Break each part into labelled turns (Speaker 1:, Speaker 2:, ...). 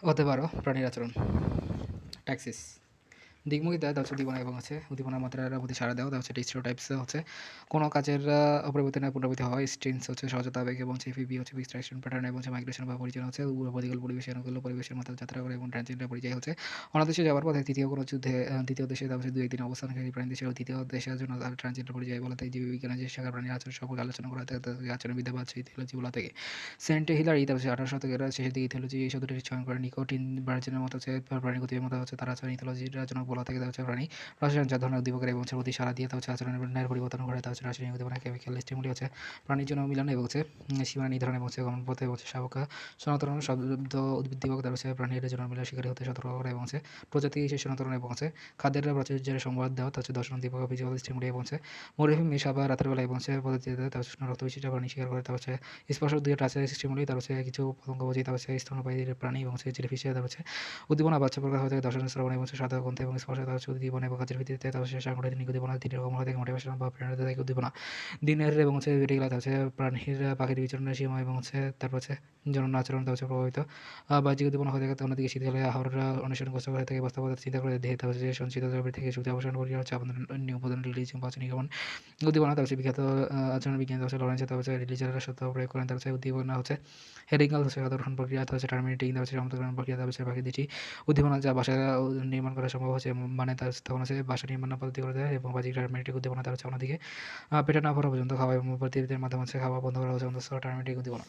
Speaker 1: হতে পারো প্রাণীর আচরণ। ট্যাক্সিস দিকমুখিতা হচ্ছে উদ্দীপনা এবং হচ্ছে উদ্দীপনার মাত্রার প্রতি সাড়া দেওয়া হচ্ছে স্টিরিওটাইপস হচ্ছে কোনো কাজের অপরিবর্তনের পুনরাবৃত্তি হয়। স্ট্রিংস হচ্ছে সহজতা আবেগ এবং হচ্ছে ফিবি হচ্ছে ফিক্সড অ্যাকশন প্যাটার্ন এবং হচ্ছে মাইগ্রেশন বা পরিচালনা হচ্ছে প্রতিকূল পরিবেশের অনুকূল পরিবেশের মধ্যে যাত্রা করে এবং ট্রানজিটের পরিচয় হচ্ছে অনাদেশে যাওয়ার পথে তৃতীয় কোনো যুদ্ধে দ্বিতীয় দেশে তারপর দুই একদিন অবস্থানকারী প্রাণী দেশের তৃতীয় দেশের জন্য তার ট্রানজিটের পরিচয় বলা থেকে জীববিজ্ঞানের যে শাখা প্রাণীর আচরণ সম্পর্কে আলোচনা করা থাকে আচরণবিদ্যা বা ইথিওলজি বলা থেকে সেন্ট হিলারি তারপর 18 শতকের শেষের দিকে ইথিওলজি এই শব্দটি চয়ন করে নিকোটিন ভার্জিনের মতো হচ্ছে প্রাণী গতির মতো হচ্ছে তার আচরণ ইথিওলজির জন্য বলা থেকে হচ্ছে প্রাণী প্রশাসন যা ধরনের উদ্দীপকের এবং হচ্ছে প্রতি সাড়া দিয়ে হচ্ছে আচরণের পরিবর্তন করে হচ্ছে রাসায়নিক উদ্দীপনা কেমিক্যাল স্টিমুলি হচ্ছে প্রাণীর জন্য মিলন এবং হচ্ছে সীমানা নির্ধারণ এবং হচ্ছে গমন পথে হচ্ছে শাবকা সনাতন শব্দ উদ্দীপক দ্বারা হচ্ছে প্রাণীর জন্য মিলন শিকারী হতে সতর্ক করে এবং হচ্ছে প্রজাতি সনাতন এবং হচ্ছে খাদ্যের প্রাচুর্যের সংবাদ দেওয়া হচ্ছে দর্শন উদ্দীপক ভিজুয়াল স্টিমুলি এবং হচ্ছে মরুভূমি মেশা বা রাতের বেলা এবং হচ্ছে পদ্ধতিতে তার হচ্ছে রক্ত বিশিষ্ট প্রাণী শিকার করে তার হচ্ছে স্পর্শ দিয়ে টাচের স্টিমুলি তার হচ্ছে কিছু পতঙ্গভোজী তার হচ্ছে স্তন্যপায়ী প্রাণী এবং হচ্ছে জেলিফিশে তার হচ্ছে উদ্দীপনা বাচ্চা প্রকাশ হয়ে থাকে দর্শন শ্রবণ এবং সাদা গ্রন্থ এবং স্পর্শ তার হচ্ছে উদ্দীপনা এবং কাজের ভিত্তিতে তার হচ্ছে সাংগঠনিক উদ্দীপনা 3 রকম হয়ে থাকে মোটিভেশন বা প্রেরণাদায়ক উদ্দীপনা দিনের এবং হচ্ছে রেগুলার হচ্ছে প্রাণীর পাখির বিচরণের সীমা এবং হচ্ছে তারপর হচ্ছে জনন আচরণ হচ্ছে প্রভাবিত বাহ্যিক উদ্দীপনা হয়ে থাকে অন্যদিকে শীতকালে আহাররা অনুসরণ কষ্ট করে থাকে বাস্তবতা চিন্তা করে দেহে তার হচ্ছে সঞ্চিত দ্রব্য থেকে শক্তি অবসান করিয়া হচ্ছে আপনার উপাদান রিলিজ পাচন নিগমন উদ্দীপনা তার হচ্ছে বিখ্যাত আচরণ বিজ্ঞান হচ্ছে লরেন্স তার হচ্ছে রিলিজের সত্য প্রয়োগ করেন তার হচ্ছে উদ্দীপনা হচ্ছে হেরিঙ্গাল হচ্ছে সাধারণ প্রক্রিয়া হচ্ছে টার্মিনেটিং তার হচ্ছে সমান্তরাল প্রক্রিয়া তার হচ্ছে বাকি দুটি উদ্দীপনা যা বাসা নির্মাণ করা সম্ভব হচ্ছে মানে তার তখন হচ্ছে বাসা নির্মাণ পদ্ধতি করে দেয় এবং বাহ্যিক টার্মিনেটিক উদ্দীপনা তার হচ্ছে অন্যদিকে পেটে না ভরা পর্যন্ত খাওয়া এবং প্রতিবেদের মাধ্যমে হচ্ছে খাওয়া বন্ধ করা হচ্ছে অন্তঃস্থ টার্মিনেটিক উদ্দীপনা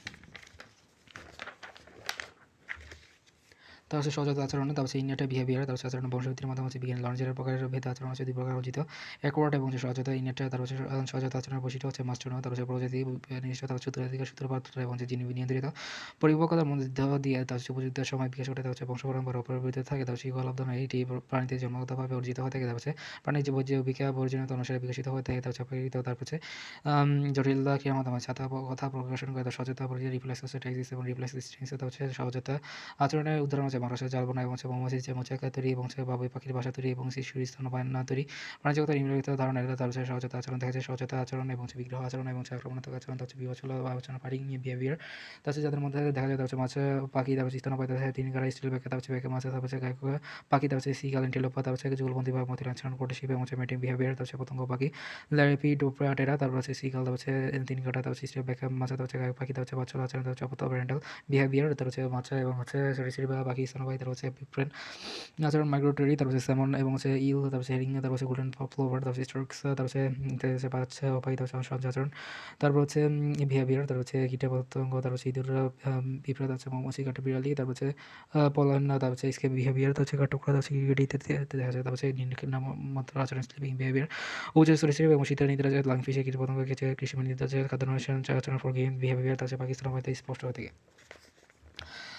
Speaker 1: তার হচ্ছে সহজাত আচরণ তার হচ্ছে ইনিয়েট বিহেভিয়ার তার হচ্ছে আচরণ বংশভিত্তির মাধ্যমে হচ্ছে বিজ্ঞান লরেন্সের প্রকারের ভেদ আচরণ হচ্ছে দুই প্রকার অর্জিত অ্যাকওয়ার্ড এবং সহজাত ইনিয়েট তার হচ্ছে সহজাত আচরণের বৈশিষ্ট্য হচ্ছে মাস্টার তার হচ্ছে প্রজাতি নির্দিষ্ট তার হচ্ছে উত্তরাধিকার সূত্রপাত এবং হচ্ছে যিনি নিয়ন্ত্রিত পরিপক্কতার মধ্যে দিয়ে তার হচ্ছে উপযুক্ত সময় বিকাশ ঘটে তার হচ্ছে বংশ পরম্পরা অপরিবর্তিত থাকে তার হচ্ছে ইকোলব্ধ নয় এটি প্রাণীতে জন্মগতভাবে অর্জিত হয়ে থাকে তার হচ্ছে প্রাণীর জীবিকা বর্জনীয়তা অনুসারে বিকশিত হয়ে থাকে তার হচ্ছে প্রেরিত তার হচ্ছে জটিলতা ক্রিয়ার মাধ্যমে ছাতা কথা প্রকাশন করে তার সচেতন পরিচয় রিফ্লেক্স হচ্ছে ট্যাক্সিস এবং রিফ্লেক্স স্ট্রিংস তার হচ্ছে সহজতা আচরণের উদাহরণ হচ্ছে মানুষের জাল বোনা এবং হচ্ছে মৌমাছি যে মোচাকা তৈরি এবং হচ্ছে বাবুই পাখির বাসা তৈরি এবং শিশুর স্তন্যপায়ন তৈরি প্রাণীজগতের নিম্নলিখিত ধারণা তার হচ্ছে সহজাত আচরণ দেখা যায় সহজাত আচরণ এবং হচ্ছে বিগ্রহ আচরণ এবং হচ্ছে আক্রমণাত্মক আচরণ তার হচ্ছে বিবচল বা আলোচনা পারিং বিহেভিয়ার তার হচ্ছে যাদের মধ্যে দেখা যায় তার হচ্ছে মাছ পাখি তার হচ্ছে স্তন্যপায়ী তার হচ্ছে তিন গাড়া স্টিল ব্যাখ্যা তার হচ্ছে ব্যাখ্যা মাছ তার হচ্ছে গায়ক পাখি তার হচ্ছে সিগাল এন্টিলোপা তার হচ্ছে যুগলপন্থী বা মতির আচরণ কোর্টশিপ এবং হচ্ছে মেটিং বিহেভিয়ার তার হচ্ছে পতঙ্গ পাখি ল্যারিপিডোপ্রাটেরা তারপর হচ্ছে সিগাল তার হচ্ছে তিন কাটা তার হচ্ছে স্টিল ব্যাখ্যা মাছ তার হচ্ছে গায়ক পাখি তার হচ্ছে বাচ্চা আচরণ তার হচ্ছে অপত্য প্যারেন্টাল বিহেভিয়ার তার হচ্ছে মাছ এবং হচ্ছে সরিসৃপ বা পাখি স্তন্যপায়ী তার হচ্ছে ফ্রেন্ড আচরণ মাইগ্রেটরি তারপর হচ্ছে স্যামন এবং হচ্ছে ইল তারপর হচ্ছে হেরিং তারপর হচ্ছে গোল্ডেন প্লোভার তারপর হচ্ছে স্ট্রোকস তারপর হচ্ছে বাচ্চা অপায়িত হচ্ছে সহজ আচরণ তারপর হচ্ছে বিহেভিয়ার তারপর হচ্ছে কীটা পতঙ্গ তারপর হচ্ছে ইঁদুর পিঁপড়া তার হচ্ছে মৌমাছি কাঠা বিড়ালি তারপর হচ্ছে পলায়ন তারপর হচ্ছে স্কেপ বিহেভিয়ার তার হচ্ছে কাঠঠোকরা তার হচ্ছে ক্রিকেটিতে দেখা যায় তারপর হচ্ছে নামমাত্র আচরণ স্লিপিং বিহেভিয়ার উচ্চ স্তরের এবং শীতের নিদ্রা যায় লাংফিশে কীট পতঙ্গ খেয়েছে কৃষি নিদ্রা যায় খাদ্য আচরণ ফর গেম বিহেভিয়ার তার হচ্ছে পাকিস্তান হয়তো স্পষ্ট হয়ে থাকে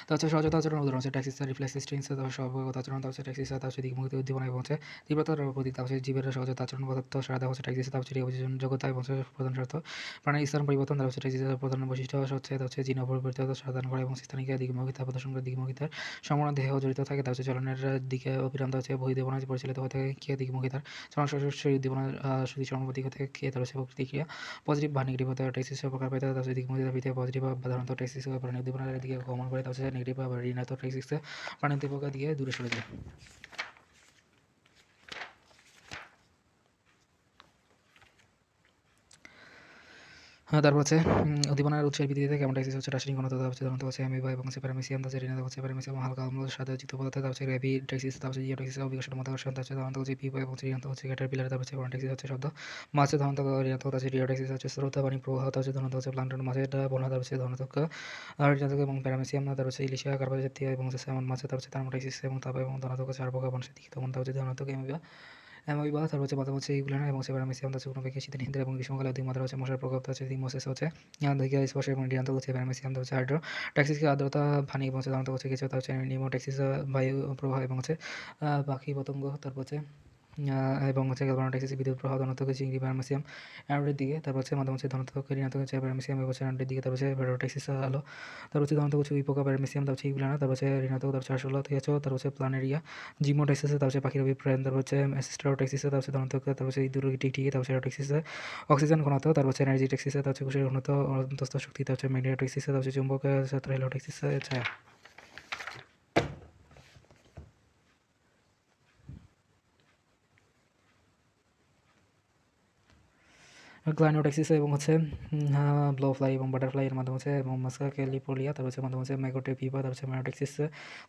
Speaker 1: তার হচ্ছে সহজাত আচরণ উদাহরণ হচ্ছে ট্যাক্সিস রিফ্লেক্স স্ট্রিংস তার স্বভাবগত আচরণ তার হচ্ছে ট্যাক্সিস তার হচ্ছে দিকমুক্ত উদ্দীপনা এবং হচ্ছে তীব্রতার প্রতি তার হচ্ছে জীবের সহজাত আচরণ পদার্থ সারা হচ্ছে ট্যাক্সিস তার হচ্ছে যোগ্যতা এবং হচ্ছে প্রধান শর্ত প্রাণীর স্থান পরিবর্তন তার হচ্ছে ট্যাক্সিসের প্রধান বৈশিষ্ট্য হচ্ছে তার হচ্ছে জিন অপরিবর্তিত সাধন করা এবং স্থানিক দিকমুখিতা প্রদর্শন করে দিকমুখিতার সম্পূর্ণ দেহ জড়িত থাকে তার হচ্ছে চলনের দিকে অবিরান্ত হচ্ছে বহিদেবনা পরিচালিত হয়ে থাকে ক্রিয়া দিকমুখিতার চলন সরাসরি উদ্দীপনা শুধু চরমপতি থেকে খেয়ে তার হচ্ছে প্রতিক্রিয়া পজিটিভ বা নেগেটিভ হতে ট্যাক্সিসের প্রকার পেতে তার হচ্ছে দিকমুখিতার ভিত্তিতে পজিটিভ বা সাধারণত ট্যাক্সিস প্রাণী উদ্দীপনার দিকে গমন করে তার হচ্ছে নেগেটিভ বা ঋণাত্মক ট্যাক্সিসে প্রাণী উদ্দীপক দিয়ে দূরে সরে যায় তারপর হচ্ছে উদ্দীপনার উৎসের ভিত্তিতে কেমন ট্যাক্সিস হচ্ছে রাসায়নিক ঘনত্ব হচ্ছে ধরন্ত হচ্ছে অ্যামিবা এবং হচ্ছে প্যারামিসিয়াম তার হচ্ছে ঋণাত্মক হচ্ছে প্যারামিসিয়াম হালকা অম্ল সাদা যুক্ত পদার্থ তার হচ্ছে র্যাবি ট্যাক্সিস তার হচ্ছে জিও ট্যাক্সিস অভিকর্ষণ মাধ্যাকর্ষণ তার হচ্ছে ধরন্ত হচ্ছে পিপো এবং হচ্ছে ঋণাত্মক হচ্ছে ক্যাটারপিলার তার হচ্ছে ট্যাক্সিস হচ্ছে শব্দ মাছের ধরন্ত ঋণাত্মক তার হচ্ছে রিও ট্যাক্সিস হচ্ছে স্রোত পানি প্রবাহ তার হচ্ছে ধরন্ত হচ্ছে প্লান্টন মাছের বনা তার হচ্ছে ধরন্তক আর ঋণাত্মক এবং প্যারামিসিয়াম তার হচ্ছে ইলিশিয়া কার্পাস জাতীয় এবং হচ্ছে স্যামন মাছে তার হচ্ছে থার্মোট্যাক্সিস এবং তাপ এবং ধরন্তক হচ্ছে আরবোকা মানুষের দিকে তখন তার হচ্ছে ধরন্তক অ্যামিবা অ্যামোইবা তারপর হচ্ছে বাদাম হচ্ছে ইগুলানা এবং হচ্ছে প্যারামিসিয়াম তার হচ্ছে কোনো পেকে শীতের নিদ্রা এবং গ্রীষ্মকালে অধিক মাত্রা হচ্ছে মশার প্রকোপ হচ্ছে দিমোসেস হচ্ছে দৈহিক স্পর্শ এবং ঋণাত্মক হচ্ছে প্যারামিসিয়াম তার হচ্ছে হাইড্রো ট্যাক্সিসকে আর্দ্রতা পানি এবং হচ্ছে ধরন্তক হচ্ছে কিছু তার হচ্ছে নিমোট্যাক্সিস বায়ু প্রবাহ এবং হচ্ছে পাখি পতঙ্গ তারপর হচ্ছে এবং হচ্ছে গ্যালভানোট্যাক্সিস বিদ্যুৎ প্রবাহ ধনাত্মক চিংড়ি প্যারামিসিয়াম অ্যানোডের দিকে তারপর হচ্ছে মাধ্যম হচ্ছে ধনাত্মক ঋণাত্মক হচ্ছে প্যারামিসিয়াম এবং হচ্ছে অ্যানোডের দিকে তারপর হচ্ছে ভেরোট্যাক্সিস আলো তারপর হচ্ছে ধনাত্মক হচ্ছে উইপোকা প্যারামিসিয়াম তারপর হচ্ছে ইগুলানা তারপর হচ্ছে ঋণাত্মক তারপর হচ্ছে আরশোলা থেকে তারপর হচ্ছে প্লানেরিয়া জিমোট্যাক্সিস তারপর হচ্ছে পাখির অভিপ্রায় তারপর হচ্ছে অ্যাসিস্টারোট্যাক্সিস তারপর হচ্ছে ধনাত্মক তারপর হচ্ছে ইঁদুর টিকটিকি তারপর হচ্ছে অ্যারোট্যাক্সিস অক্সিজেন ঘনত্ব তারপর হচ্ছে এনার্জি ট্যাক্সিস তারপর হচ্ছে কোষের ঘনত্ব অন্তস্থ শক্তি তারপর হচ্ছে ম্যাগনেটোট্যাক্সিস তারপর হচ্ছে চুম্বক হেলোট্যাক্সিস ছায়া গ্লাইনোডেক্সিস এবং হচ্ছে ব্লোফ্লাই এবং বাটারফ্লাই এর মাধ্যমে হচ্ছে এবং মাস্কা ক্যালিপোলিয়া, তারপর হচ্ছে মাধ্যমে হচ্ছে ম্যাকোটে পিপা, তারপর হচ্ছে মায়োডেক্সিস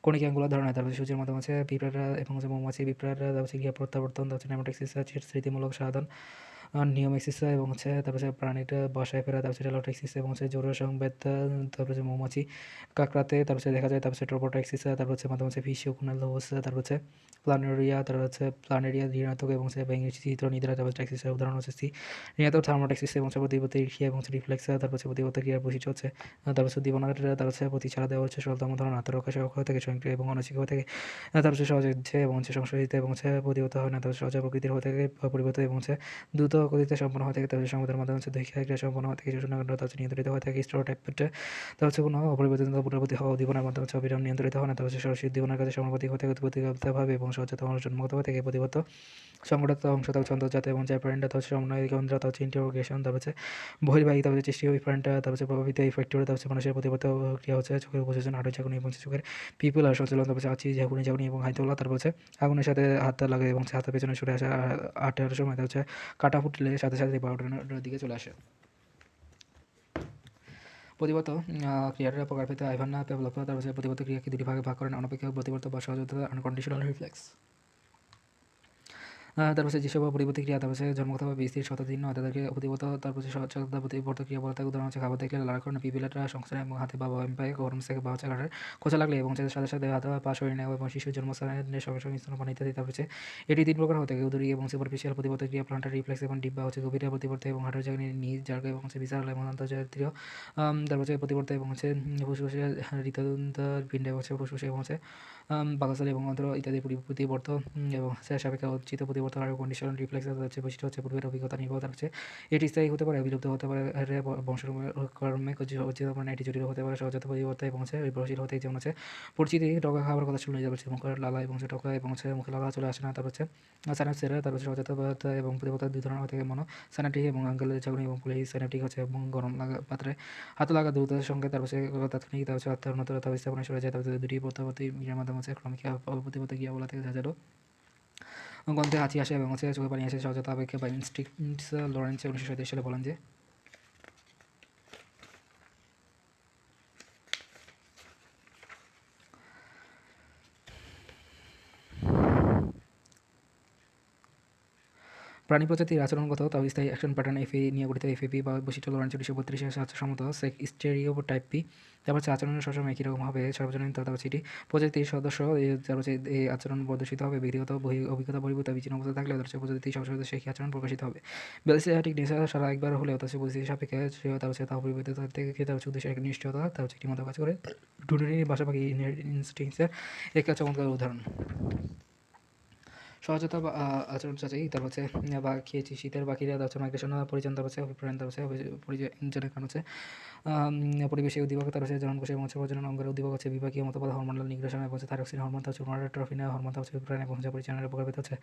Speaker 1: কণিকা অ্যাঙ্গুলার ধরনের, তারপর সূর্যের মাধ্যমে হচ্ছে পিঁপড়ারা এবং হচ্ছে মৌমাছি পিঁপড়ারা, তারপর হচ্ছে গিয়া প্রত্যাবর্তন, তারপর হচ্ছে নেমোডেক্সিস স্মৃতিমূলক সাধন, নিওমেক্সিস এবং হচ্ছে তারপর হচ্ছে প্রাণীটা বাসায় ফেরা, তারপর হচ্ছে টেলোটেক্সিস এবং হচ্ছে জোর সংবেদ, তারপর হচ্ছে মৌমাছি কাঁকড়াতে, তারপর হচ্ছে দেখা যায়, তারপর হচ্ছে ট্রোপোটেক্সিস, তারপর হচ্ছে মাধ্যমে হচ্ছে ফিশিওকুনালোস, তারপর হচ্ছে প্লানেরিয়া, তারপর হচ্ছে প্লানেরিয়া ঋণাত্মক এবং হচ্ছে ইংরেজি চিত্র নিদ্রা, তারপর ট্যাক্সিসের উদাহরণ হচ্ছে সি ঋণাত্মক থার্মোট্যাক্সিস এবং হচ্ছে প্রতিবর্তী ক্রিয়া এবং হচ্ছে রিফ্লেক্স, তারপর হচ্ছে প্রতিবর্তী ক্রিয়ার বৈশিষ্ট্য হচ্ছে তারপর হচ্ছে দীবনার, তারপর হচ্ছে প্রতি ছাড়া দেওয়া হচ্ছে সরলতম ধরন আত্মরক্ষা সহক হয়ে থাকে, স্বয়ংক্রিয় এবং অনৈচ্ছিক হয়ে থাকে, তারপর হচ্ছে সহজে এবং হচ্ছে সংশোধিত এবং হচ্ছে প্রতিহত হয় না, তারপর সহজে প্রকৃতির হয়ে থাকে পরিবর্তিত এবং হচ্ছে দ্রুত গতিতে সম্পন্ন হয়ে থাকে, তারপর সংবাদের মাধ্যমে হচ্ছে দৈহিক ক্রিয়া সম্পন্ন হয়ে থাকে, সূচনাকাণ্ড তার নিয়ন্ত্রিত হয়ে থাকে, স্টেরিওটাইপটা তার হচ্ছে কোনো অপরিবর্তিত পুনরাবৃত্তি হওয়া উদ্দীপনার মাধ্যমে হচ্ছে অবিরাম নিয়ন্ত্রিত হয় না, তার হচ্ছে সরাসরি উদ্দীপনার কাছে সমানুপাতিক হয়ে থাকে প্রতিগতভাবে এবং সচেতন জন্মগত হয়ে থাকে প্রতিগত সংগঠিত অংশ, তার হচ্ছে অন্তর্জাত এবং চ্যাপারেন্টটা হচ্ছে সমন্বয় কেন্দ্র, তার হচ্ছে ইন্টারোগেশন, তারপর হচ্ছে বহির্বাহী, তারপর হচ্ছে চেষ্টি ইফারেন্টটা, তারপর হচ্ছে প্রভাবিত ইফেক্টিভ, তারপর হচ্ছে মানুষের প্রতিগত ক্রিয়া হচ্ছে চোখের উপযোজন, হাড়ের ঝাঁকুনি এবং চোখের পিপুল আর সচলন, তারপর হচ্ছে আছি ঝাঁকুনি ঝাঁকুনি এবং হাইতোলা, তারপর হচ্ছে আগুনের সাথে হাতটা লাগে এবং হাতের পেছনে সরে আসে আটার সময়, তার হচ্ছে কাটা ফুটলে সাথে সাথে বারোটার দিকে চলে আসে। প্রতিবর্ত ক্রিয়াটার প্রকারভেদে আইভান্না পেভলভ তারপর হচ্ছে প্রতিবর্ত ক্রিয়াকে দুটি ভাগে ভাগ করেন, অনপেক্ষক প্রতিবর্ত বা সহযোগিতা, আনকন্ডিশনাল রিফ্লেক্স। তারপর হচ্ছে যেসব পরিবর্তী ক্রিয়া তারপর হচ্ছে জন্মগতভাবে স্থির শতাধীন নয় তাদেরকে প্রতিবর্ত, তারপর হচ্ছে সচেতনতা প্রতিবর্ত ক্রিয়া বলা থাকে। উদাহরণ হচ্ছে খাবার দেখলে লাল কারণে পিপিলাটা সংস্থান এবং হাতে বা বাম পায়ে গরম থেকে বা হচ্ছে কাটার খোঁচা লাগলে এবং সাথে সাথে হাতে পা সরিয়ে নেওয়া এবং শিশুর জন্মস্থানের সঙ্গে সঙ্গে স্তনপান ইত্যাদি। তারপর হচ্ছে এটি তিন প্রকার হতে থাকে: উদরী এবং সুপারফিশিয়াল প্রতিবর্ত ক্রিয়া, প্লান্টার রিফ্লেক্স এবং ডিব্বা হচ্ছে গভীর প্রতিবর্ত এবং হাটের জায়গায় নিজ জায়গা এবং হচ্ছে বিশাল এবং আন্তর্জাতীয়। তারপর হচ্ছে প্রতিবর্ত এবং হচ্ছে ফুসফুসে হৃদযন্ত্র পিণ্ড এবং হচ্ছে ফুসফুসে এবং হচ্ছে বাকস্থলী এবং অন্ত্র ইত্যাদি প্রতিবর্ত এবং সাপেক্ষে অর্জিত প্রতিবর্ত আর কন্ডিশনাল রিফ্লেক্স হচ্ছে বৈশিষ্ট্য হচ্ছে পূর্বের অভিজ্ঞতা নির্ভরতা হচ্ছে এটি স্থায়ী হতে পারে, বিলুপ্ত হতে পারে, বংশকর্মে অর্জিত পারে না, এটি জটিল হতে পারে, সহজাত পরিবর্তে এবং হচ্ছে নির্ভরশীল হতে, যেমন হচ্ছে পরিচিতি টকা খাবার কথা শুনে যাচ্ছে মুখের লালা এবং হচ্ছে টকা এবং হচ্ছে মুখে লালা চলে আসে না, তারপর হচ্ছে সাইনাপসেরা, তারপর হচ্ছে সহজাত এবং পরিবর্তন দুই ধরনের থেকে মনো সাইনাপটিক এবং আঙ্গেলের ঝাঁকুনি এবং পুলি সাইনাপটিক হচ্ছে এবং গরম লাগা পাত্রে হাত লাগা দ্রুততার সঙ্গে, তারপর হচ্ছে তাৎক্ষণিক, তারপর হচ্ছে অর্থাৎ স্থাপনায় সরে যায়, তারপর দুটি প্রত্যাবর্তী ক্রিয়ার মাধ্যমে হচ্ছে ক্রমিক প্রতিবর্তী ক্রিয়া বলা থেকে হাজারো গন্ধে হাঁচি আসে এবং হচ্ছে চোখে পানি আসে সহজাত আবেগকে বা ইনস্টিংক্টস। লরেন্স 1937 সালে বলেন যে প্রাণী প্রজাতির আচরণগত তাও স্থায়ী অ্যাকশন প্যাটার্ন এফএ নিয়ে গঠিত এফএপি বা বৈশিষ্ট্য লরেন্স 1932 সাথে সম্মত স্টেরিওটাইপ পি। তারপর হচ্ছে আচরণের সবসময় একই রকম হবে সর্বজনীন, তারপর হচ্ছে এটি প্রজাতির সদস্য তারপর হচ্ছে এই আচরণ প্রদর্শিত হবে ব্যক্তিগত অভিজ্ঞতা পরিবর্তে বিচ্ছিন্ন অবস্থা থাকলে হচ্ছে প্রজাতির সদস্য সেই আচরণ প্রকাশিত হবে। ব্যালিস্টিক নেশা সারা একবার হলেও তার পরিস্থিতি সাপেক্ষে তার হচ্ছে তা পরিবর্তিত থেকে তার হচ্ছে উদ্দেশ্যের নিশ্চয়তা তার হচ্ছে একটি মতো কাজ করে ডুডুরি বাসা পাখি ইনস্টিংসের একটা চমৎকার উদাহরণ। সহজতা বা আচরণ যাচাই, তারপর হচ্ছে বা খেয়েছি শীতের পাখিরা, তার হচ্ছে মাইগ্রেশন পরিজন, তারপর হচ্ছে অভিপ্রায়ণ, তারপর হচ্ছে পরিজনের কারণ হচ্ছে পরিবেশে উদ্দীপক, তার হচ্ছে জনন কোষে এবং হচ্ছে প্রজনন অঙ্গের উদ্দীপক হচ্ছে বিভাগীয় মতবাদ হরমোনাল নিগ্রেশন এবং হচ্ছে থাইরক্সিন হরমোন, তার হচ্ছে গোনাডোট্রফিন হরমোন, তার হচ্ছে অভিপ্রায়ণ এবং হচ্ছে পরিচালনার প্রকারভেদ হচ্ছে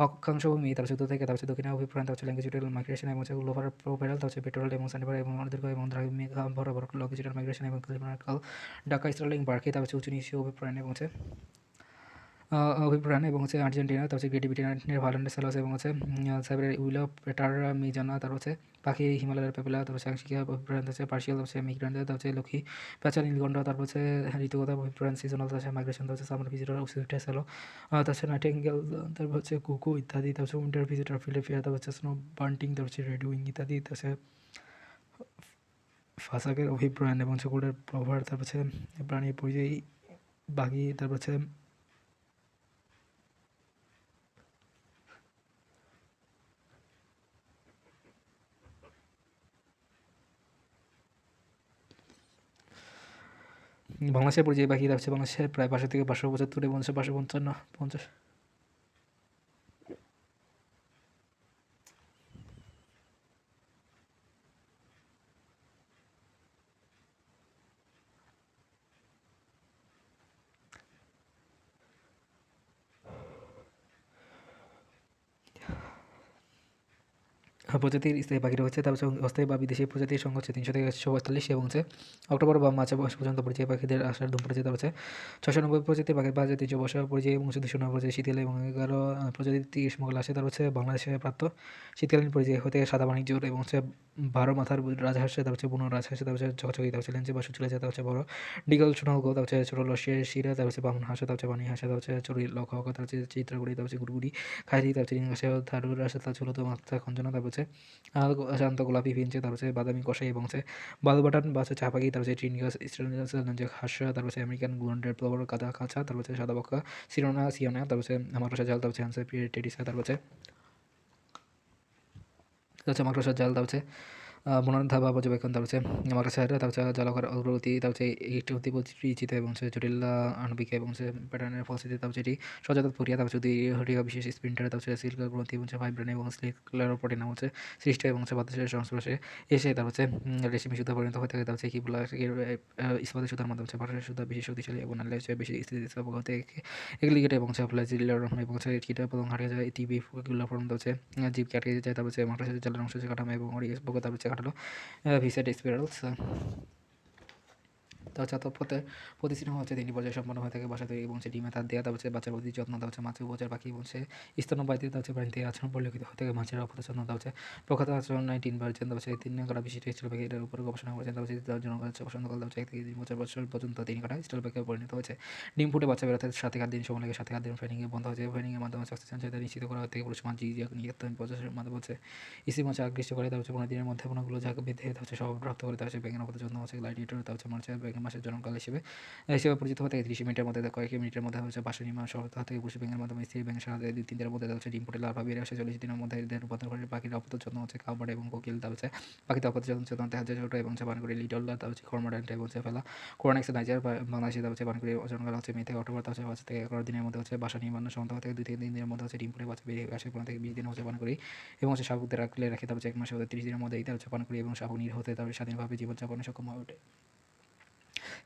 Speaker 1: অক্ষাংশ ভূমি, তার হচ্ছে উত্তর থেকে, তার হচ্ছে দক্ষিণে অভিপ্রায়ণ, তার হচ্ছে ল্যাঙ্গুয়েজুটাল মাইগ্রেশন এবং হচ্ছে লোভার প্রোপেরাল, তার হচ্ছে পেট্রোল এবং সানিবার এবং দীর্ঘ এবং দ্রাঘিমিক বরাবর লঙ্গিচুডাল মাইগ্রেশন এবং কাল ঢাকা স্টার্লিং বার্কে, তার হচ্ছে উঁচু নিচু অভিপ্রায়ণ এবং হচ্ছে অভিপ্রায়ণ এবং হচ্ছে আর্জেন্টিনা, তার হচ্ছে গ্রেটি ব্রিটেনের ভালন্ডে সেলস এবং হচ্ছে সাইবেরিয়ার উইলো পেটার মিজানা, তার হচ্ছে পাখি হিমালয়ের পেপেলা, তার হচ্ছে আংশিক অভিপ্রায়ণ হচ্ছে পার্সিয়াল হচ্ছে মিগ্রেন্ট, তার হচ্ছে লক্ষ্মী প্যাচাল নীলকণ্ঠ, তারপর হচ্ছে ঋতুগত অভিপ্রায়ণ সিজনাল, তার হচ্ছে মাইগ্রেশন, তার হচ্ছে সামার ভিজিটর সুইফটে সেলো, তার হচ্ছে নাইটিঙ্গেল, তারপর হচ্ছে কুকু ইত্যাদি, তার হচ্ছে উইন্টার ভিজিটর ফিলিপিয়া, তারপর হচ্ছে স্নো বান্টিং, তার হচ্ছে রেড উইং ইত্যাদি, তার হচ্ছে ফাসাকের অভিপ্রায়ণ এবং হচ্ছে গোল্ডের প্রভার, তারপর হচ্ছে প্রাণী পরিযায়ী বাঘি, তারপর হচ্ছে বাংলাদেশের পরিযায়ী পাখি হচ্ছে বাংলাদেশের প্রায় 500 থেকে 575 এবং 555 50। প্রজাতির স্থায়ী পাখি রয়েছে, তারপর হচ্ছে অস্থায়ী বা বিদেশি প্রজাতির সংখ্যা হচ্ছে 300 থেকে 145 এবং হচ্ছে অক্টোবর বা মার্চ মাস পর্যন্ত পরিযায়ী পাখিদের আসার ধুম পড়েছে। তারপর হচ্ছে 690 প্রজাতির পাখির পাওয়া যায় 300 বর্ষা পরিযায়ী এবং হচ্ছে 209 প্রজাতি শীতকালে এবং 11 প্রজাতির গ্রীষ্মকালে আসে। তারপর হচ্ছে বাংলাদেশে প্রাপ্ত শীতকালীন পরিযায়ী হতে সাদা বাণিজ্য এবং হচ্ছে 12 মাথার রাজহাঁস, তারপর হচ্ছে বুনো রাজহাঁস, তারপর হচ্ছে ঝকঝকি, তারপর হচ্ছে লেঞ্চে বা সুচলে, তারপর হচ্ছে বড় ডিগল সোনাল গো, তারপর হচ্ছে ছোট লসিয়ে শিরা, তারপর হচ্ছে বামন হাঁস, তারপর হচ্ছে বানি হাঁস, তারপর হচ্ছে চড়ুই লক্ষক, তারপর হচ্ছে চিত্রগুড়ি, তারপর হচ্ছে গুড়গুড়ি খাইরি, তারপর হচ্ছে রিংগাসে থারুর আসে, তারপর ছোট মাথা খঞ্জনা, তারপর হচ্ছে শান্ত গোলাপি ফিঞ্চে, তারপর হচ্ছে বাদামি কষাই এবং হচ্ছে বাল বাটান বা হচ্ছে চা পাখি, তারপর হচ্ছে ট্রিনিগাস স্ট্রেলিয়াস যে হাঁসা, তারপর হচ্ছে আমেরিকান গোল্ডেন প্লোভার কাদা কাঁচা, তারপর হচ্ছে সাদা বক্কা সিরোনা সিওনা, তারপর হচ্ছে মাকড়সা জাল, তারপর হচ্ছে হ্যান্সে টেডিসা, তারপর হচ্ছে মাকড়সার জাল, তারপর হচ্ছে বনরন্ধা বা পর্যবেক্ষণ, তারপর হচ্ছে মাকড়সার, তারপর হচ্ছে জলাকার অগ্রগতি, তারপর হচ্ছে একটি অতি পরিচিত এবং হচ্ছে জটিল আণবিক এবং হচ্ছে প্যাটার্নের ফলশ্রুতি, তারপর হচ্ছে এটি সজাত প্রক্রিয়া, তারপর যদি হরিয়া বিশেষ স্প্রিন্টার, তারপর হচ্ছে সিল্ক গ্রন্থি এবং হচ্ছে ফাইব্রেন এবং স্ক্লেরোপ্রোটিন নাম হচ্ছে সৃষ্ট এবং হচ্ছে বাতাসের সংস্পর্শে এসে তারপর হচ্ছে রেশমি সুতা পরিণত হয়ে থাকে। তারপর হচ্ছে কি বলা ইস্পাতের সুতার মধ্যে হচ্ছে বাতাসের সুতা বেশি শক্তিশালী এবং নাহলে হচ্ছে বেশি স্থিতিস্থাপক হতে এগ্লিগেট এবং হচ্ছে ফ্লাজিলার এবং হচ্ছে কীটা পতঙ্গ হারিয়ে যায়, টিবি গুলো পর্যন্ত হচ্ছে জীবকে আটকে যায়। তারপর হচ্ছে মাকড়সার জালের অংশ হচ্ছে কাঠামো এবং তারপর হচ্ছে কাঠালো ভিসেড স্পিরালস। তাছাড়া প্রতিষ্ঠিত হচ্ছে 3টি পর্যায়ে সম্পন্ন হয়ে থাকে: বাসা তৈরি এবং হচ্ছে ডিমে তার দেওয়া, তারপর হচ্ছে বাচ্চার অতি যত্ন, তারপর হচ্ছে মাছের উপচার পাখি এবং হচ্ছে স্তন্যপায়ী, তার হচ্ছে প্রাণীতে আচরণ পরিলক্ষিত হয়ে থাকে মাছের অপরিচ্ছন্ন, তার হচ্ছে প্রখ্যাত আচরণ নাই 3 বার, তারপর হচ্ছে 3 কাটা বিশিষ্ট স্টিল পাখি এটার উপরে গবেষণা করেছেন। তারপর হচ্ছে তার জন্য হচ্ছে বসন্তকাল, তারপর হচ্ছে 1 থেকে 3 বছর পর্যন্ত 3 কাটা স্টিল পাখি পরিণত হয়েছে। ডিম ফুটে বাচ্চা বেরোতে 7 থেকে 8 দিন সময় লাগে। 7 থেকে 8 দিন ফ্যানিংয়ে বন্ধ হয়েছে। ফ্যানিংয়ের মাধ্যমে সাকসেশন সেটা নিশ্চিত করা থেকে পুরুষ মাছ জিজিয়া নিয়ে প্রচেষ্টার মাধ্যমে হচ্ছে ইসি মাছ আকৃষ্ট করে। তার হচ্ছে 15 দিনের মধ্যে পোনাগুলো ঝাঁক বেঁধে হচ্ছে স্বভাব রপ্ত করে। তার হচ্ছে ব্যাঙের অপর যত্ন হচ্ছে গ্লাডিয়েটর, তার হচ্ছে মার্চে ব্যাঙের মাসের জন্মকাল হিসেবে পরিচিত হতে 30 মিনিটের মধ্যে কয়েক মিনিটের মধ্যে হচ্ছে বাসা নির্মাণ সহায়তা থেকে পুরুষ ব্যাঙের মাধ্যমে স্ত্রী ব্যাঙের সাহায্যে 2-3 দিনের মধ্যে হচ্ছে ডিম ফুটে লার্ভা বেরিয়ে আসে। 40 দিনের মধ্যে এদের রূপান্তর করে পাখির অপত্য যত্ন হচ্ছে কাউবার্ড এবং কোকিল। তার হচ্ছে পাখিতে অপত্য যত্ন দেখা যায় ছোটো এবং হচ্ছে বানকুড়ি লিটল, তার হচ্ছে কর্মোড্যান্ট এবং হচ্ছে ফেলা কোরনেক্স নাইজার বাংলাদেশে, তার হচ্ছে বানকুড়ি জন্মকাল হচ্ছে মে থেকে অক্টোবর, তার হচ্ছে 5 থেকে 11 দিনের মধ্যে হচ্ছে বাসা নির্মাণ সমাপ্ত থেকে 2-3 দিনের মধ্যে হচ্ছে ডিম ফুটে বাচ্চা বেরিয়ে আসে। 15 থেকে 20 দিন হচ্ছে বানকুড়ি এবং হচ্ছে শাবকদের রাখলে রাখে। তার হচ্ছে 1 মাসের মধ্যে 30 দিনের মধ্যে এটা হচ্ছে পানকুড়ি এবং শাবক নির হতে তারপরে স্বাধীনভাবে জীবনযাপনে সক্ষম হয়ে ওঠে।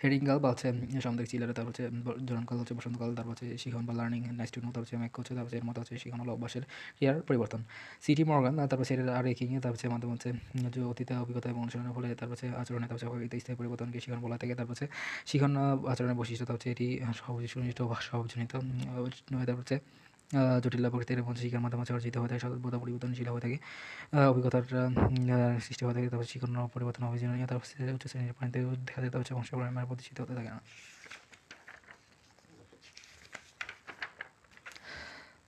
Speaker 1: হেডিংগাল বা হচ্ছে সামুদ্রিক চিলারে, তারপর হচ্ছে জনকাল হচ্ছে বসন্তকাল, তারপর হচ্ছে শিখন বা লার্নিং নাইস টু নো, তারপর হচ্ছে ম্যাক হচ্ছে, তারপর এর মতো হচ্ছে শিখন হলো অভ্যাসের ক্রিয়ার পরিবর্তন। সিটি মর্গান, তারপর হচ্ছে আর রেকিংয়ে, তারপর হচ্ছে মাধ্যমে হচ্ছে যে অতীতে অভিজ্ঞতা এবং অনুশীলনের ফলে তারপর হচ্ছে আচরণে তারপর হচ্ছে স্থায়ী পরিবর্তনকে শিখন বলা থাকে। তারপর হচ্ছে শিখন আচরণের বৈশিষ্ট্য, তারপর হচ্ছে এটি সুনিষ্ট বা স্বভাবজনিত নয়। তারপর হচ্ছে জটিল প্রকৃতির এবং শিকার মাধ্যমে হচ্ছে অর্জিত হয়ে থাকে, সর্বদা পরিবর্তনশীল হয়ে থাকে, অভিজ্ঞতার সৃষ্টি হয়ে থাকে। তারপর শিখন পরিবর্তন অভিযোজনীয়, তারপর হচ্ছে উচ্চ শ্রেণীর প্রাণীতে দেখা যায়, তারপর হচ্ছে বংশপরিণামের প্রতিষ্ঠিত হতে থাকে না।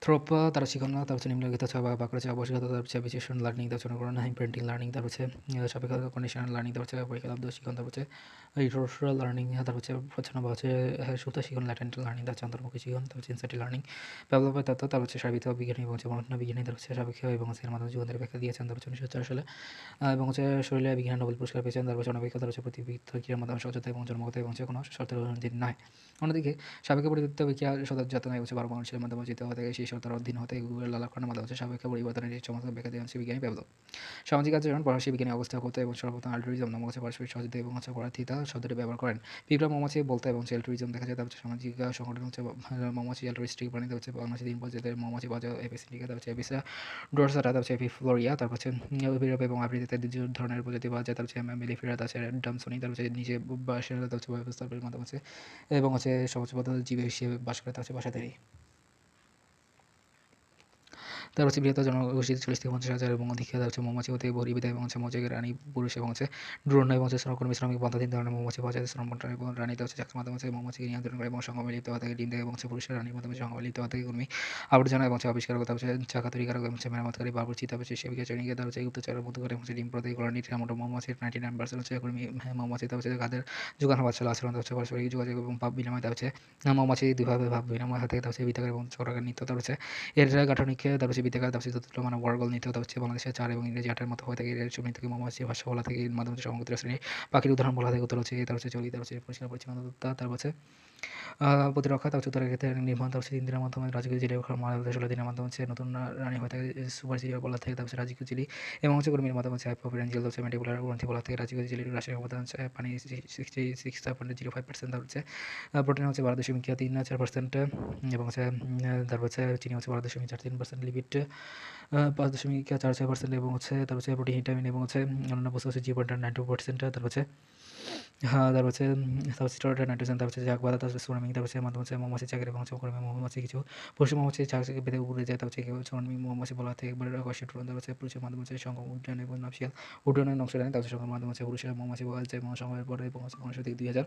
Speaker 1: থ্রোপ, তার শিখন, তার হচ্ছে নিম্নলিখিত ছয় ভাগ করেছে: আবশ্যকতা, তার হচ্ছে অ্যাপ্লিকেশন লার্নিং, তার হচ্ছে অনুকরণ, ইমপ্রিন্টিং লার্নিং, তার হচ্ছে সাপেক্ষ কন্ডিশনাল লার্নিং, তার হচ্ছে পরীক্ষালব্ধ শিখন, তার হচ্ছে রিটোরাল লার্নিং, তার হচ্ছে প্রচ্ছন্ন বা হচ্ছে সুপ্ত শিখন, ল্যাটেন্ট লার্নিং, তার হচ্ছে অন্তর্মুখী শিখন, তার হচ্ছে ইনসাইটিভ লার্নিং, প্যাভলভের তত্ত্ব, তার হচ্ছে সার্বিক বিজ্ঞানী এবং হচ্ছে মনোবিজ্ঞানী বিজ্ঞানী, তার হচ্ছে সাপেক্ষ এবং হচ্ছে এর মাধ্যমে জীবনের ব্যাখ্যা দিয়েছেন। তার হচ্ছে 1904 সালে এবং হচ্ছে শরীরে বিজ্ঞান নোবেল পুরস্কার পেয়েছেন। তারপর হচ্ছে অনভিজ্ঞতার হচ্ছে প্রতিবিধ ক্রিয়ার মাধ্যমে সচেতন এবং জন্মগত এবং হচ্ছে কোনো শর্তের অধীন নয়। অন্যদিকে সাপেক্ষ পরিবর্তিত বিক্রিয়া সদর যাতনায় হচ্ছে 12 মানুষের মাধ্যমে যেতে হতে সেই শর্তের অধীন হতে গুগলের লালাকরণের মাধ্যমে হচ্ছে সাপেক্ষ পরিবর্তনের এই চমৎকার ব্যাখ্যা দিয়েছেন বিজ্ঞানী পেভলভ। সামাজিক আচরণ, পরামর্শী বিজ্ঞানী অবস্থা করতে এবং সর্বপ্রথম অ্যালট্রুইজম নামক হচ্ছে পারস্পরিক সহযোগিতা এবং হচ্ছে পরার্থিতা শব্দটি ব্যবহার করেন। পিঁপড়া মৌমাছি বলতে এবং হচ্ছে অ্যালট্রুইজম দেখা যায়। তার হচ্ছে সামাজিক সংগঠন হচ্ছে মৌমাছি অ্যালট্রুইস্টিক প্রাণীতে হচ্ছে বাংলাদেশে 3 প্রজাতির মৌমাছি পাওয়া যায়: এপিস ইন্ডিকা, তার হচ্ছে এপিসা ডোরসাটা, তার হচ্ছে এপিফ্লোরিয়া, তারপর হচ্ছে ইউরোপ এবং আফ্রিকাতে 2 ধরনের প্রজাতি পাওয়া যায়। তার হচ্ছে মেলিফেরা, তার হচ্ছে ডামসনি, তার হচ্ছে নিজে বাসা, তার হচ্ছে ব্যবস্থার মাধ্যমে হচ্ছে এবং হচ্ছে সমাজবদ্ধ জীব হিসেবে বাস করে, তার হচ্ছে বাসাদারি। তার হচ্ছে বৃহত্তর জনগোষ্ঠী 40 থেকে 50,000 এবং অধিক। তার হচ্ছে মৌমাছি হতে বহির্বিদ এবং হচ্ছে মৌচাকের রানী পুরুষ এবং হচ্ছে ড্রোন এবং হচ্ছে শ্রমকর্মী শ্রমিক পদ্ধতি 3 ধরনের মৌমাছি পাওয়া যায়। শ্রম এবং রানীতে হচ্ছে চাকরির মাধ্যমে হচ্ছে মৌমাছিকে নিয়ন্ত্রণ করে এবং সংগ্রামে লিপ্ত হওয়া থেকে ডিম দেয় এবং হচ্ছে পুরুষের রানীর মাধ্যমে সংগ্রামে লিপ্ত হওয়া থেকে কর্মী আবর্জনা এবং হচ্ছে আবিষ্কারক, তার হচ্ছে চাকা তৈরিকারক এবং হচ্ছে মেরামতকারী বাবুর্চি, তার হচ্ছে সেবিকা চয়নিকা, তার হচ্ছে গুপ্তচরের মতো করে হচ্ছে ডিম প্রদায়ী কলোনি মোটো মৌমাছির 99% হচ্ছে কর্মী মৌমাছি, তার হচ্ছে কাদের যোগান বাচ্চা আচরণ, হচ্ছে পারস্পরিক যোগাযোগ এবং ভাব বিনিময়, তার হচ্ছে মৌমাছি দুইভাবে ভাব বিনিময় হয়ে থাকে। তার হচ্ছে বৃত্তাকার এবং চক্রাকার নৃত্য, তার হচ্ছে এর গাঠনিক, তার হচ্ছে বৃত্তাকার, তার হচ্ছে চতুর্থ মানে ওয়ার্গল নৃত্য, তার হচ্ছে বাংলাদেশের 4 এবং ইংরেজি 8-এর মতো হয়ে থাকে। এর সব নৃত্যকে মৌমাছি ভাষা বলা থেকে এর মাধ্যমে সমগ্র শ্রেণী পাখির উদাহরণ বলা থেকে উত্তর হচ্ছে, তার হচ্ছে চলি, তার হচ্ছে পরিষ্কার পরিচ্ছন্নতা, তার হচ্ছে প্রতিরক্ষা তারপর উত্তরের ক্ষেত্রে নির্মাণ তারপর ৩ দিনের মাধ্যমে রাজকীয় চিলি মারা ১৬ দিনের মাধ্যমে নতুন রানী হয়ে থাকে সুপার সিরিয়াল বলা থেকে তারপর রাজকীয় চিলি এবং কর্মীর মাধ্যমে হাইপোফারেঞ্জিয়াল ম্যান্ডিবুলার গ্রন্থি বলা থেকে রাজকীয় চিলির রাসায়নিক ক্ষমতা পানি 66.05% তারপর প্রোটিন 12.34% এবং তারপর চিনি 12.43% লিপিড 5.46% এবং তারপর প্রোটিন ভিটামিন এবং অন্যান্য বস্তু 0.92%। তারপর হ্যাঁ, তারপর স্টেরয়েড নাইট্রোজেন, তারপর ঝাঁক বাঁধা, তারপর সোনামি, তারপর মাধ্যমে মৌমাছি চাকের এবং কর্মী মৌমাছি কিছু পশু মৌমাছি ঝাঁক থেকে বেঁধে উড়ে যায়, তারপর সোনামি মৌমাছি বলা থেকে একবার আকর্ষিত উড়ান, তারপর পুরুষের মাধ্যমে সংখ্য উড্ডয়ন এবং নাপশিয়াল উড্ডয়নের অংশ নেয়, তারপর সংখ্যার মাধ্যমে পুরুষের মৌমাছি বলা যায় এবং সময়ের পরে এবং 1900 থেকে 2000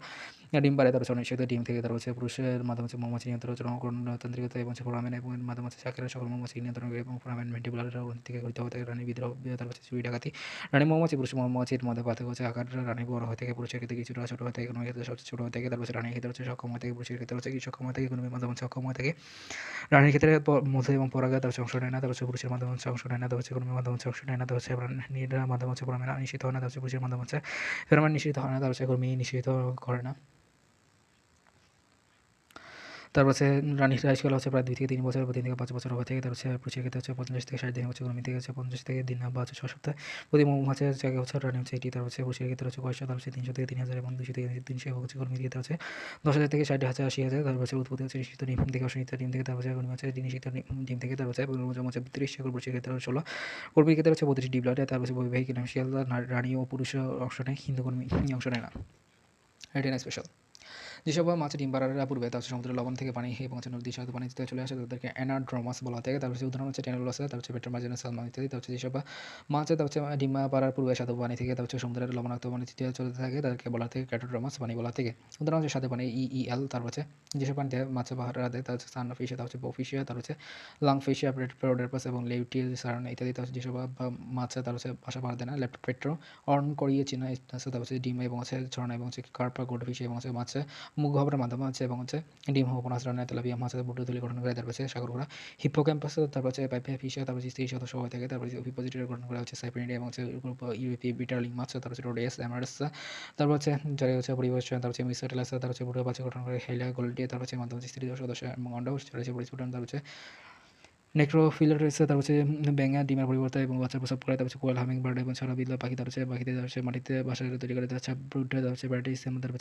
Speaker 1: ডিম পারে, তারপর নিষিদ্ধ ডিম থেকে তারপর পুরুষের মাধ্যমে মৌমাছি নিয়ন্ত্রণ জনগণতান্ত্রিকতা এবং ফোরামেন এবং মাধ্যমে চাকের সকল মৌমাছি নিয়ন্ত্রণ করে এবং ফোরামেন ভেন্টিবুলার থেকে গঠিত হতে রানী বিদ্রোহ, তারপর চুরি ডাকাতি। রানী মৌমাছি পুরুষ মৌমাছির মধ্যে পার্থক্য আকার, রানী বড় হয়ে থেকে পুরুষের ক্ষেত্রে কিছুটা ছোট হয়ে থাকে, কোনো ক্ষেত্রে সবচেয়ে ছোট হয়ে থাকে, তারপর রানীর ক্ষেত্রে সক্ষম হয়ে থাকে, পুরুষের ক্ষেত্রে সক্ষম হয়ে থাকে, কোনো মাধ্যমে সক্ষম হয়ে থাকে। রানীর ক্ষেত্রে মধু এবং পরাগে তারপর অংশ নেয় না, তারপর পুরুষের মাধ্যমে অংশ নেয় না, তারপর কোনো মাধ্যমে অংশ নেয় না, তারপর রানীর মাধ্যমে ফোরামেন নিষিদ্ধ হয় না, তারপর পুরুষের মাধ্যমে ফেরোমন নিষিদ্ধ হয় না, তারপর কর্মী নিষিদ্ধ করে না। তারপর রানির আয়ুষ্কাল প্রায় 2 থেকে 3 বছর বা 3 থেকে 5 বছর হয়ে থাকে, তারপর পুরুষের ক্ষেত্রে 50 থেকে 60 দিন, কর্মী থেকে 50 থেকে দিন বা 6 সপ্তাহ। প্রতি মৌমাছির জায়গায় রানী এটি, তারপর পুরুষের ক্ষেত্রে 500, তারপর 300 থেকে 3000 এবং 200 থেকে 300 কর্মীর ক্ষেত্রে 10,000 থেকে 60,000 80,000। তারপর উৎপত্তি নিষিদ্ধ ডিম থেকে অসংযুক্ত ডিম থেকে, তারপর কর্মী নিষিদ্ধ ডিম থেকে, তারপর 32 পুরুষের ক্ষেত্রে 16, কর্মীর ক্ষেত্রে 32 ডি ব্লাডে, তারপর বৈবাহিক নামশিয়াল রানী ও পুরুষ অংশ নেয়, হিন্দু কর্মী অংশ নেয় না। এটা স্পেশাল। যেসব মাছ ডিম পাড়ার পূর্বে তার সমুদ্রের লবণ থেকে পানি এবং নদী সাথে পানিতে চলে আসে তাদেরকে অ্যানাড্রোমাস বলা থাকে। তারপর উদাহরণ টেনোলস, তারপর পেট্রোমার্জিনাস সালমন ইত্যাদি। তারপর যেসব মাছ ডিম পাড়ার পূর্বে সাধু পানি থেকে তারপর সমুদ্রের লবণাক্ত পানিতে চলতে থাকে তাদেরকে বলা থেকে ক্যাটোড্রোমাস পানি বলা থেকে। উদাহরণ সাথে পানি ইইএল। তারপর যেসব পানিতে মাছ পাহাড় দেয় তার সানফিশ, তারপর বফিশিয়া, তারপর লাংফিশিয়া, পেরোডারপাস এবং লেউটিল সার্ন ইত্যাদি। তারপর যেসব মাছ তার বাসা পাহাড় দেয় না লেপ্টোপেট্রো, অর্ন করিয়ে চিনা, তারপর ডিম এবং ঝর্ণা এবং কার্পা গোল্ডফিশ এবং মাছ মুখ গহ্বরের মাধ্যমে এবং ডিম হোপনাস রান্নায় তেলাপিয়া মাছের বুটো তুলি গঠন করে, তারপর সাগর ঘোড়া হিপ্পোক্যাম্পাস, তারপর পাইপিয়া, তারপর স্ত্রী সদস্য হয়ে থাকে, তারপর ভিপোজিটর গঠন করা সাইপ্রিনিডা এবং ইউরোপি বিটারলিং মাছ, তারপর রোডেস অ্যামারাস, তারপর যারা পরিবেশ, তারপর মিসোটেলাস, তারপর বুটো বাচ্চা গঠন করে হেলা গোল্ডিয়া, তারপর মাধ্যমে স্ত্রী সদস্য এবং অন্ডা পরিস্ফুটন, তারপর নেক্রোফিলা রয়েছে, তারপর ব্যাঙা ডিমের পরিবর্তে এবং বাচ্চা প্রসব করে, তারপর কোয়েল, হামিং বার্ড এবং সারা বিরলা পাখি, তারপর পাখিতে মাটিতে বাসা তৈরি করে, তারপর ব্রুডে, তারপর ব্যাটিস, তারপর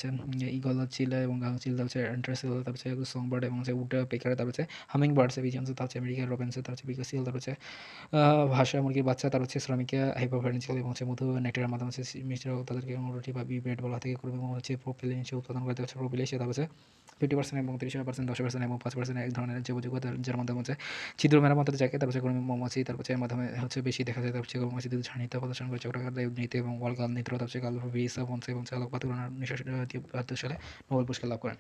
Speaker 1: ইগল চিল এবং চিল, তারপর অ্যান্ট্রাসিল, তারপর সং বার্ড এবং উড পেকার, তারপর হামিং বার্ডস বিজন্স, তারপর আমেরিকার রবেন্স, তারপর বিকাসিল, তারপর ভাষা মুরগির বাচ্চা, তারপর শ্রমিকা হাইপোফারেন্সিয়াল এবং মধু নেকটারের মাধ্যমে মিশ্র তাদেরকে রুটি বা ব্রেড বলা থেকে করবে এবং প্রোপিলিন উৎপাদন করে, তারপর প্রোপিলেশিয়া, তারপর 50% এবং 30%, 10% এবং 5% এক ধরনের জৈবযৌগ যার মাধ্যমে ছিদ্র মেরামতের জায়গায়, তারপর কোনো মৌমাছি, তারপর মাধ্যমে বেশি দেখা যায়, তারপর মৌমাছি দুধ ছানিতে প্রদর্শন করে চক্রাকার নিতে এবং ওয়ালকাল নিত্র, তারপর কাল ভিসা বংশ এবং চালক পাতুরানা 1972 সালে নোবেল পুরস্কার লাভ করেন।